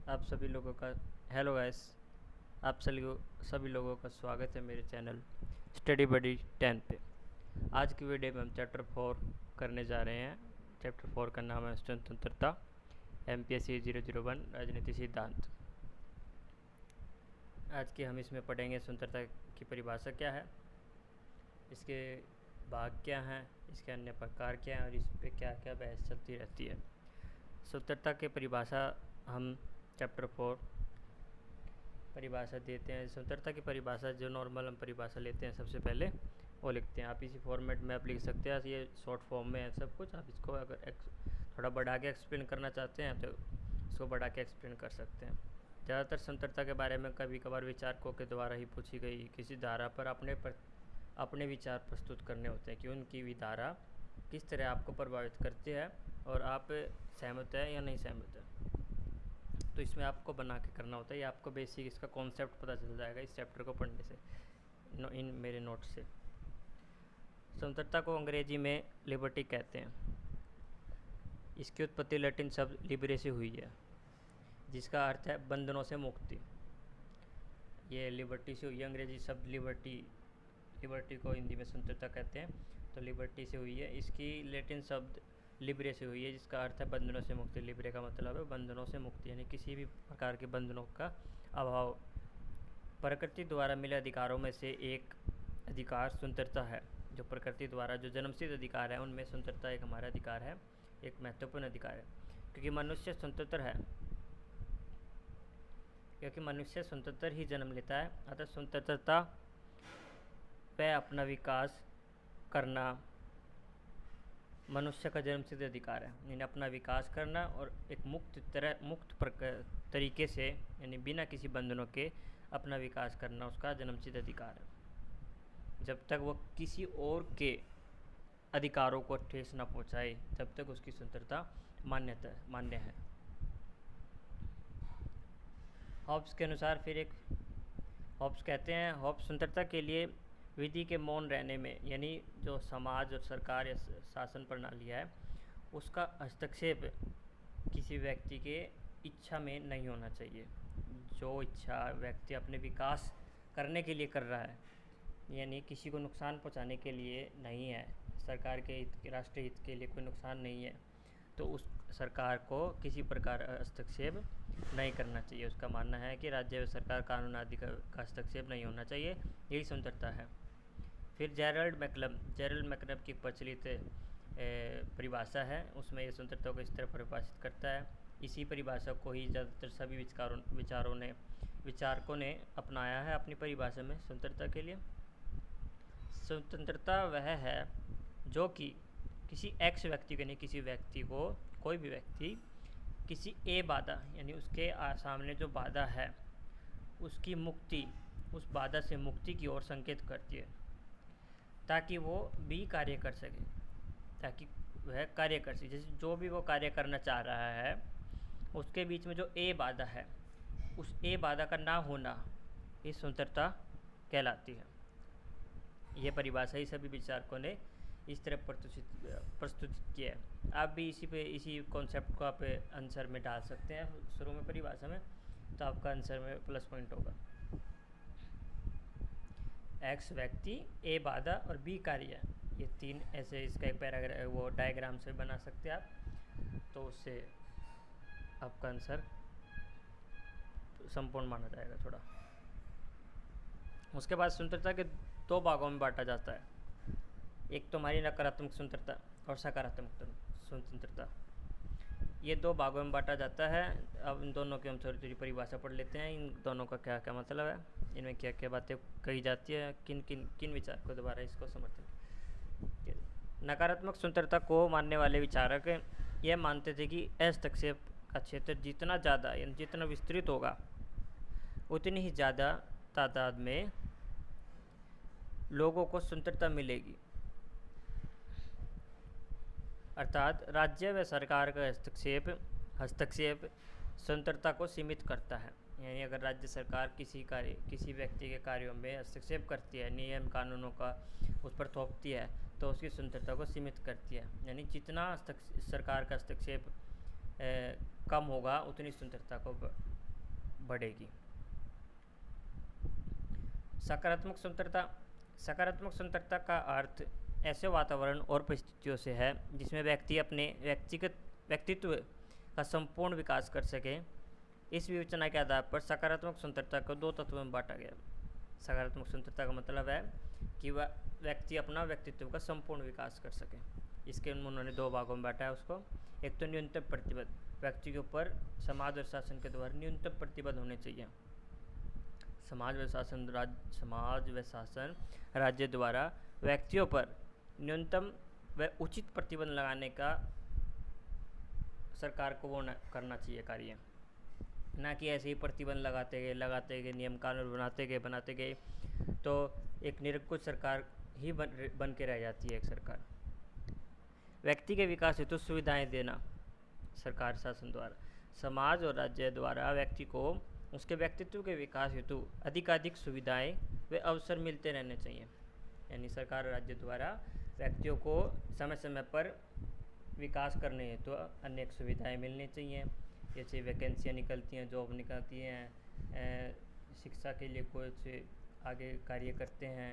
आप सभी लोगों का हेलो गाइस। आप सभी लोगों का स्वागत है मेरे चैनल स्टडी बडी 10 पे। आज की वीडियो में हम चैप्टर 4 करने जा रहे हैं। चैप्टर 4 का नाम है स्वतंत्रता, MPSC 001 राजनीति सिद्धांत। आज के हम इसमें पढ़ेंगे स्वतंत्रता की परिभाषा क्या है, इसके भाग क्या हैं, इसके अन्य प्रकार क्या हैं और इस पर क्या क्या बहस चलती रहती है। स्वतंत्रता की परिभाषा हम चैप्टर 4 परिभाषा देते हैं। स्वतंत्रता की परिभाषा जो नॉर्मल हम परिभाषा लेते हैं सबसे पहले वो लिखते हैं। आप इसी फॉर्मेट में आप लिख सकते हैं, ये शॉर्ट फॉर्म में है सब कुछ। आप इसको अगर थोड़ा बढ़ा के एक्सप्लेन करना चाहते हैं तो इसको बढ़ा के एक्सप्लेन कर सकते हैं। ज़्यादातर स्वतंत्रता के बारे में कभी कभार विचारकों के द्वारा ही पूछी गई किसी धारा पर अपने विचार प्रस्तुत करने होते हैं कि उनकी भी धारा किस तरह आपको प्रभावित करती है और आप सहमत है या नहीं सहमत है। तो इसमें आपको बना के करना होता है। ये आपको बेसिक इसका कॉन्सेप्ट पता चल जाएगा इस चैप्टर को पढ़ने से, इन मेरे नोट से। स्वतंत्रता को अंग्रेजी में लिबर्टी कहते हैं। इसकी उत्पत्ति लैटिन शब्द लिबरे से हुई है, जिसका अर्थ है बंधनों से मुक्ति। ये लिबर्टी से हुई है, अंग्रेजी शब्द लिबर्टी को हिंदी में स्वतंत्रता कहते हैं, तो लिबर्टी से हुई है। इसकी लैटिन शब्द लिबरे से हुई है, जिसका अर्थ है बंधनों से मुक्ति। लिबरे का मतलब है बंधनों से मुक्ति, यानी किसी भी प्रकार के बंधनों का अभाव। प्रकृति द्वारा मिले अधिकारों में से एक अधिकार स्वतंत्रता है। जो प्रकृति द्वारा जो जन्मसिद्ध अधिकार है उनमें स्वतंत्रता एक हमारा अधिकार है, एक महत्वपूर्ण अधिकार है। क्योंकि मनुष्य स्वतंत्र ही जन्म लेता है, अतः स्वतंत्रता पे अपना विकास करना मनुष्य का जन्मसिद्ध अधिकार है। यानी अपना विकास करना और एक मुक्त तरीके से, यानी बिना किसी बंधनों के अपना विकास करना उसका जन्मसिद्ध अधिकार है। जब तक वो किसी और के अधिकारों को ठेस न पहुंचाए तब तक उसकी स्वतंत्रता मान्य है। हॉब्स के अनुसार हॉब्स कहते हैं, हॉब्स स्वतंत्रता के लिए विधि के मौन रहने में, यानी जो समाज और सरकार या शासन प्रणाली है उसका हस्तक्षेप किसी व्यक्ति के इच्छा में नहीं होना चाहिए। जो इच्छा व्यक्ति अपने विकास करने के लिए कर रहा है, यानी किसी को नुकसान पहुंचाने के लिए नहीं है, सरकार के हित, राष्ट्रीय हित के लिए कोई नुकसान नहीं है, तो उस सरकार को किसी प्रकार हस्तक्षेप नहीं करना चाहिए। उसका मानना है कि राज्य व सरकार कानून आदि का हस्तक्षेप नहीं होना चाहिए, यही स्वतंत्रता है। फिर जेरल्ड मैकलब की प्रचलित परिभाषा है, उसमें ये स्वतंत्रता को इस तरह परिभाषित करता है। इसी परिभाषा को ही ज़्यादातर सभी विचारकों ने अपनाया है अपनी परिभाषा में स्वतंत्रता के लिए। स्वतंत्रता वह है जो कि किसी एक्स व्यक्ति को, यानी किसी व्यक्ति को, कोई भी व्यक्ति किसी ए बाधा, यानी उसके सामने जो बाधा है उसकी मुक्ति, उस बाधा से मुक्ति की ओर संकेत करती है, ताकि वो भी कार्य कर सके, जैसे जो भी वो कार्य करना चाह रहा है उसके बीच में जो ए बाधा है, उस ए बाधा का ना होना, ये स्वतंत्रता कहलाती है। यह परिभाषा ही सभी विचारकों ने इस तरह प्रस्तुत किया है। आप भी इसी कॉन्सेप्ट को आप आंसर में डाल सकते हैं शुरू में परिभाषा में, तो आपका आंसर में प्लस पॉइंट होगा। एक्स व्यक्ति, ए बाधा और बी कार्य, ये तीन ऐसे इसका एक पैराग्राफ वो डायग्राम से बना सकते हैं आप, तो उससे आपका आंसर संपूर्ण माना जाएगा थोड़ा। उसके बाद स्वतंत्रता के दो भागों में बांटा जाता है। एक तो हमारी नकारात्मक स्वतंत्रता और सकारात्मक स्वतंत्रता, ये दो भागों में बांटा जाता है। अब इन दोनों की हम थोड़ी थोड़ी परिभाषा पढ़ लेते हैं, इन दोनों का क्या क्या मतलब है, इनमें क्या क्या बातें कही जाती है, किन विचारकों द्वारा इसको समर्थन। नकारात्मक स्वतंत्रता को मानने वाले विचारक यह मानते थे कि हस्तक्षेप का क्षेत्र जितना ज़्यादा, यानी जितना विस्तृत होगा उतनी ही ज़्यादा तादाद में लोगों को स्वतंत्रता मिलेगी। अर्थात राज्य व सरकार का हस्तक्षेप स्वतंत्रता को सीमित करता है। यानी अगर राज्य सरकार किसी व्यक्ति के कार्यों में हस्तक्षेप करती है, नियम कानूनों का उस पर थोपती है, तो उसकी स्वतंत्रता को सीमित करती है। यानी जितना सरकार का हस्तक्षेप कम होगा उतनी स्वतंत्रता को बढ़ेगी। सकारात्मक स्वतंत्रता। सकारात्मक स्वतंत्रता का अर्थ ऐसे वातावरण और परिस्थितियों से है जिसमें व्यक्ति अपने व्यक्तित्व का संपूर्ण विकास कर सके। इस विवेचना के आधार पर सकारात्मक स्वतंत्रता को दो तत्वों में बांटा गया। सकारात्मक स्वतंत्रता का मतलब है कि वह व्यक्ति अपना व्यक्तित्व का संपूर्ण विकास कर सके। इसके उन्होंने दो भागों में बांटा है उसको। एक तो न्यूनतम प्रतिबद्ध, व्यक्ति के ऊपर समाज और शासन के द्वारा न्यूनतम प्रतिबद्ध होने चाहिए। समाज व शासन राज्य द्वारा व्यक्तियों पर न्यूनतम व उचित प्रतिबंध लगाने का सरकार को वो करना चाहिए कार्य, ना कि ऐसे ही प्रतिबंध लगाते गए नियम कानून बनाते गए तो एक निरंकुश सरकार ही बन के रह जाती है एक सरकार। व्यक्ति के विकास हेतु सुविधाएं देना सरकार शासन द्वारा। समाज और राज्य द्वारा व्यक्ति को उसके व्यक्तित्व के विकास हेतु अधिकाधिक सुविधाएं व अवसर मिलते रहने चाहिए। यानी सरकार और राज्य द्वारा व्यक्तियों को समय समय पर विकास करने हेतु अनेक सुविधाएं मिलनी चाहिए। जैसे वैकेंसियाँ निकलती हैं, जॉब निकलती हैं, शिक्षा के लिए कुछ आगे कार्य करते हैं,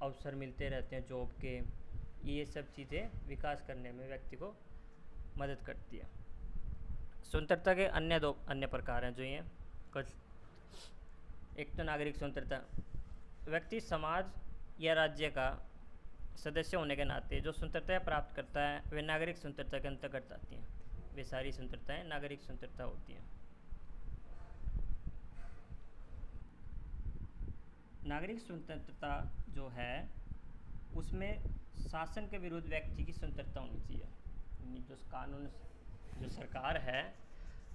अवसर मिलते रहते हैं जॉब के। ये सब चीज़ें विकास करने में व्यक्ति को मदद करती है। स्वतंत्रता के अन्य प्रकार हैं जो ये कुछ। एक तो नागरिक स्वतंत्रता। व्यक्ति समाज या राज्य का सदस्य होने के नाते जो स्वतंत्रता प्राप्त करता है वे नागरिक स्वतंत्रता के अंतर्गत आती हैं। वे सारी स्वतंत्रताएं नागरिक स्वतंत्रता होती हैं। नागरिक स्वतंत्रता जो है उसमें शासन के विरुद्ध व्यक्ति की स्वतंत्रता होनी चाहिए। जो कानून जो सरकार है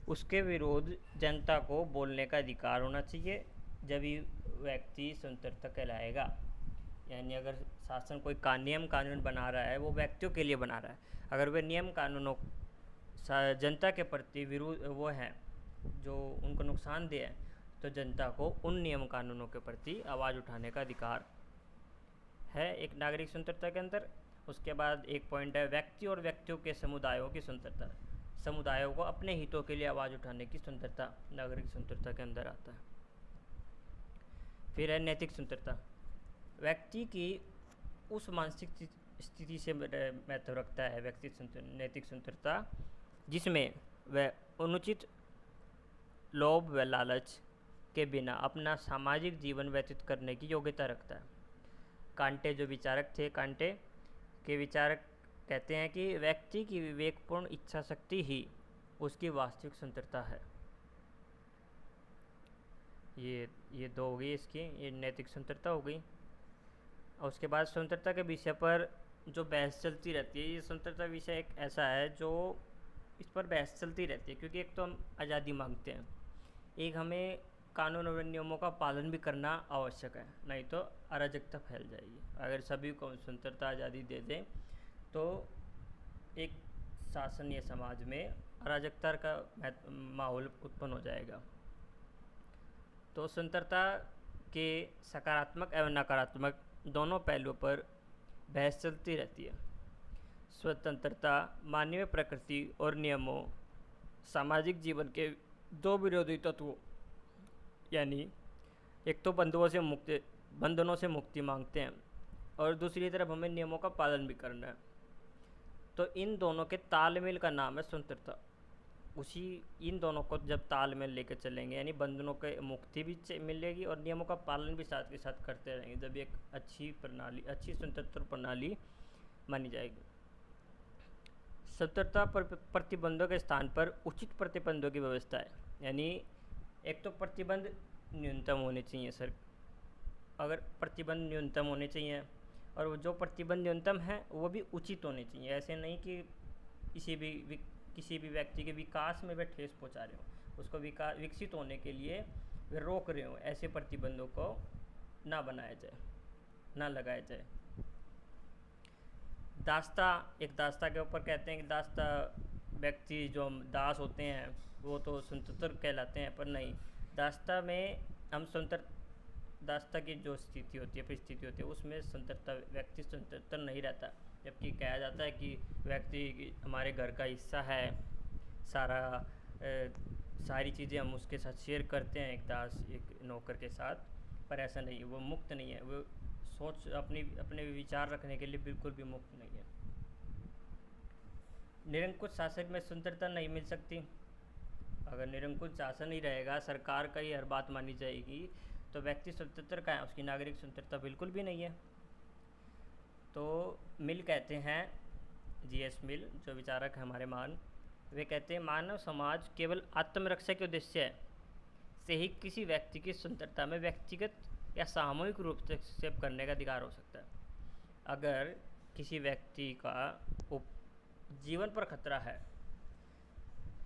उसके विरुद्ध जनता को बोलने का अधिकार होना चाहिए, जब ही व्यक्ति स्वतंत्रता कहलाएगा। यानी अगर शासन कोई नियम कानून बना रहा है वो व्यक्तियों के लिए बना रहा है, अगर वे नियम कानूनों जनता के प्रति विरुद्ध वो हैं जो उनको नुकसानदेह है तो जनता को उन नियम कानूनों के प्रति आवाज़ उठाने का अधिकार है एक नागरिक स्वतंत्रता के अंदर। उसके बाद एक पॉइंट है व्यक्ति और व्यक्तियों के समुदायों की स्वतंत्रता। समुदायों को अपने हितों के लिए आवाज़ उठाने की स्वतंत्रता नागरिक स्वतंत्रता के अंदर आता है। फिर है नैतिक स्वतंत्रता। व्यक्ति की उस मानसिक स्थिति से महत्व रखता है व्यक्ति नैतिक स्वतंत्रता जिसमें वह अनुचित लोभ व लालच के बिना अपना सामाजिक जीवन व्यतीत करने की योग्यता रखता है। कांटे जो विचारक थे, कांटे के विचारक कहते हैं कि व्यक्ति की विवेकपूर्ण इच्छा शक्ति ही उसकी वास्तविक स्वतंत्रता है। ये दो हो गई इसकी, ये नैतिक स्वतंत्रता हो गई। और उसके बाद स्वतंत्रता के विषय पर जो बहस चलती रहती है, ये स्वतंत्रता विषय एक ऐसा है जो इस पर बहस चलती रहती है, क्योंकि एक तो हम आज़ादी मांगते हैं, एक हमें कानून और नियमों का पालन भी करना आवश्यक है, नहीं तो अराजकता फैल जाएगी। अगर सभी को स्वतंत्रता आज़ादी दे दें तो एक शासन या समाज में अराजकता का माहौल उत्पन्न हो जाएगा। तो स्वतंत्रता के सकारात्मक एवं नकारात्मक दोनों पहलुओं पर बहस चलती रहती है। स्वतंत्रता मानवीय प्रकृति और नियमों सामाजिक जीवन के दो विरोधी तत्वों, यानी एक तो बंधनों से मुक्ति मांगते हैं और दूसरी तरफ हमें नियमों का पालन भी करना है। तो इन दोनों के तालमेल का नाम है स्वतंत्रता। इन दोनों को जब तालमेल लेकर चलेंगे, यानी बंधनों के मुक्ति भी मिलेगी और नियमों का पालन भी साथ के साथ करते रहेंगे, जब एक अच्छी स्वतंत्र प्रणाली मानी जाएगी। स्वतंत्रता प्रतिबंधों के स्थान पर उचित प्रतिबंधों की व्यवस्था है। यानी एक तो प्रतिबंध न्यूनतम होने चाहिए सर, अगर प्रतिबंध न्यूनतम होने चाहिए और वो जो प्रतिबंध न्यूनतम है वो भी उचित होने चाहिए। ऐसे नहीं कि किसी भी व्यक्ति के विकास में वे ठेस पहुंचा रहे हो, उसको विकसित होने के लिए वे रोक रहे हो, ऐसे प्रतिबंधों को ना बनाया जाए, ना लगाया जाए। दास्ता के ऊपर कहते हैं कि दास्ता व्यक्ति जो दास होते हैं वो तो स्वतंत्र कहलाते हैं, पर नहीं, दास्ता में हम दास्ता की जो स्थिति होती है, परिस्थिति होती है, उसमें व्यक्ति स्वतंत्र नहीं रहता। जबकि कहा जाता है कि व्यक्ति हमारे घर का हिस्सा है, सारी चीज़ें हम उसके साथ शेयर करते हैं, एक दास एक नौकर के साथ, पर ऐसा नहीं है, वो मुक्त नहीं है, वो सोच अपने विचार रखने के लिए बिल्कुल भी मुक्त नहीं है। निरंकुश शासन में स्वतंत्रता नहीं मिल सकती। अगर निरंकुश शासन ही रहेगा, सरकार का ही हर बात मानी जाएगी, तो व्यक्ति स्वतंत्र का है, उसकी नागरिक स्वतंत्रता बिल्कुल भी नहीं है। तो मिल कहते हैं, जीएस मिल जो विचारक है हमारे महान, वे कहते हैं मानव समाज केवल आत्मरक्षा के उद्देश्य से ही किसी व्यक्ति की स्वतंत्रता में व्यक्तिगत या सामूहिक रूप से हस्तक्षेप करने का अधिकार हो सकता है। अगर किसी व्यक्ति का जीवन पर खतरा है,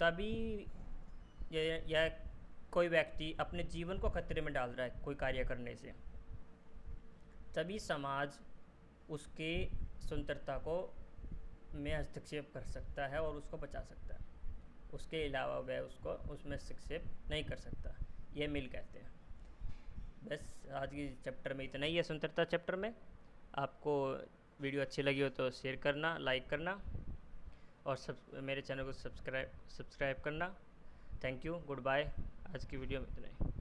तभी या कोई व्यक्ति अपने जीवन को खतरे में डाल रहा है कोई कार्य करने से, तभी समाज उसके स्वतंत्रता को में हस्तक्षेप कर सकता है और उसको बचा सकता है। उसके अलावा वह उसको उसमें हस्तक्षेप नहीं कर सकता, ये मिल कहते हैं। बस आज की चैप्टर में इतना ही है, स्वतंत्रता चैप्टर में। आपको वीडियो अच्छी लगी हो तो शेयर करना, लाइक करना और मेरे चैनल को सब्सक्राइब करना। Thank you, goodbye. आज की वीडियो में इतना ही।